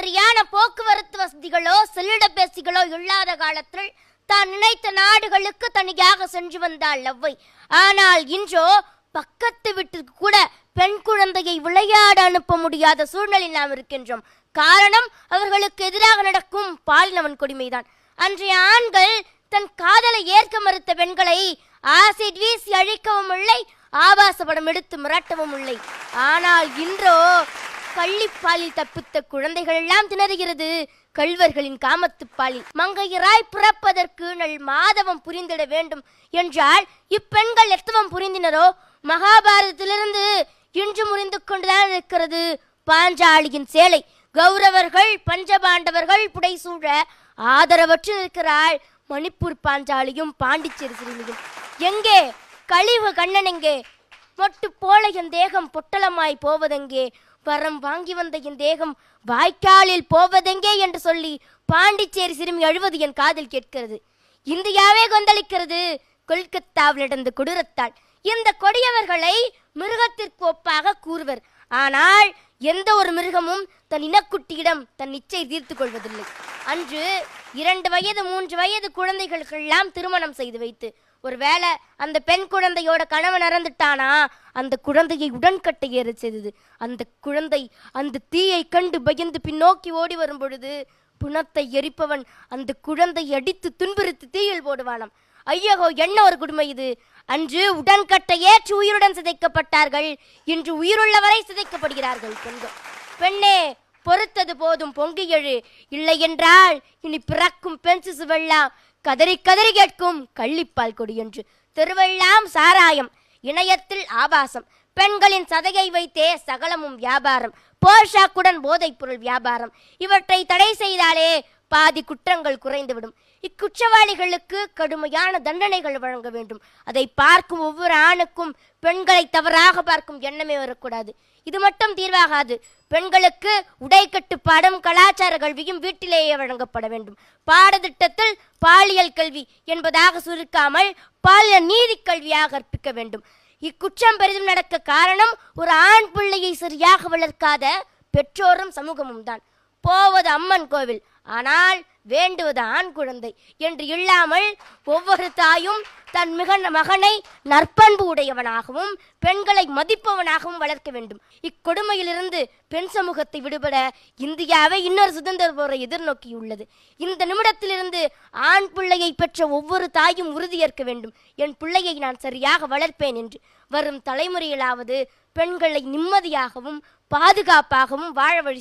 சரியான போக்குவரத்து வசதிகளோ செல்லிடப்பேசிகளோ இல்லாத காலத்தில் தான் நினைத்த நாடுகளுக்கு தனியாக சென்று வந்தாள் அவ்வை. ஆனால் இன்றோ பக்கத்து வீட்டுக்கு கூட பெண் குழந்தையை விளையாட அனுப்ப முடியாத சூழ்நிலையில் நாம் இருக்கின்றோம். காரணம் அவர்களுக்கு எதிராக நடக்கும் பாலின கொடுமைதான். அன்றைய ஆண்கள் தன் காதலை ஏற்க மறுத்த பெண்களை ஆசிட் வீசி அழிக்கவும் இல்லை, ஆபாச படம் எடுத்து மிரட்டவும் இல்லை. ஆனால் இன்றோ கள்ளிப்பாலில் தப்பித்த குழந்தைகள் எல்லாம் திணறுகிறது கள்வர்களின் காமத்துப்பாலில். மங்கையராய் பிறப்பதற்கு நல் மாதவம் புரிந்திட வேண்டும் என்றால் இப்பெண்கள் எத்தவம் புரிந்தினரோ மகாபாரதத்திலிருந்து இன்று முறிந்து கொண்டுதான் இருக்கிறது பாஞ்சாலியின் சேலை. கௌரவர்கள் பஞ்சபாண்டவர்கள் புடைசூழ ஆதரவற்று இருக்கிறாள் மணிப்பூர் பாஞ்சாலியும் பாண்டிச்சேரி சிறுமியும். எங்கே கழிவு கண்ணன் எங்கே? மொட்டு போல என் தேகம் பொட்டலமாய் போவதெங்கே? வரம் வாங்கி வந்த என் தேகம் வாய்க்காலில் போவதெங்கே என்று சொல்லி பாண்டிச்சேரி சிறுமி அழுவது என் காதில் கேட்கிறது. இந்தியாவே கொந்தளிக்கிறது கொல்கத்தாவில் நடந்த கொடூரத்தால். இந்த கொடியவர்களை மிருகத்திற்கு ஒப்பாக கூறுவர். ஆனால் எந்த ஒரு மிருகமும் தன் இனக்குட்டியிடம் தன் இச்சை தீர்த்து கொள்வதில்லை. அன்று 2 வயது 3 வயது குழந்தைகளுக்கெல்லாம் திருமணம் செய்து வைத்து ஒருவேளை அந்த பெண் குழந்தையோட கணவன் இறந்துட்டானா அந்த குழந்தையை உடன்கட்டை ஏற செய்தது. அந்த குழந்தை அந்த தீயை கண்டு பயந்து பின்னோக்கி ஓடி வரும் பொழுது புணத்தை எரிப்பவன் அந்த குழந்தை அடித்து துன்புறுத்தி தீயில் போடுவானாம். ஐயகோ, என்ன ஒரு கொடுமை இது! அன்று உடன்கட்டை ஏற்று உயிருடன் சிதைக்கப்பட்டார்கள், இன்று உயிருள்ளவரை சிதைக்கப்படுகிறார்கள் பெண்கள். பெண்ணே, பொறுத்தது போதும், பொங்கி எழு. இல்லை என்றால் இனி பிறக்கும் பெண் சிசுவெல்லாம் கதறி கதறி கேட்கும் கள்ளிப்பால் கொடி என்று. தெருவெல்லாம் சாராயம், இணையத்தில் ஆபாசம், பெண்களின் சதையை வைத்தே சகலமும் வியாபாரம், போஷாக்குடன் போதைப் பொருள் வியாபாரம். இவற்றை தடை செய்தாலே பாதி குற்றங்கள் குறைந்துவிடும். இக்குற்றவாளிகளுக்கு கடுமையான தண்டனைகள் வழங்க வேண்டும். அதை பார்க்கும் ஒவ்வொரு ஆணுக்கும் பெண்களை தவறாக பார்க்கும் எண்ணமே வரக்கூடாது. இது மட்டும் தீர்வாகாது. பெண்களுக்கு உடை கட்டுப்பாடும் கலாச்சார கல்வியும் வீட்டிலேயே வழங்கப்பட வேண்டும். பாடத்திட்டத்தில் பாலியல் கல்வி என்பதாக சுருக்காமல் பாலியல் நீதி கல்வியாக கற்பிக்க வேண்டும். இக்குற்றம் பெரிதும் நடக்க காரணம் ஒரு ஆண் பிள்ளையை சரியாக வளர்க்காத பெற்றோரும் சமூகமும் தான். போவது அம்மன் கோவில், ஆனால் வேண்டுவது ஆண் குழந்தை என்று இல்லாமல் ஒவ்வொரு தாயும் தன் மகனை நற்பண்பு உடையவனாகவும் பெண்களை மதிப்பவனாகவும் வளர்க்க வேண்டும். இக்கொடுமையிலிருந்து பெண் சமூகத்தை விடுபட இந்தியாவை இன்னொரு சுதந்திர போரை எதிர்நோக்கியுள்ளது. இந்த நிமிடத்திலிருந்து ஆண் பிள்ளையை பெற்ற ஒவ்வொரு தாயும் உறுதியேற்க வேண்டும், என் பிள்ளையை நான் சரியாக வளர்ப்பேன் என்று. வரும் தலைமுறையிலாவது பெண்களை நிம்மதியாகவும் பாதுகாப்பாகவும் வாழ வழி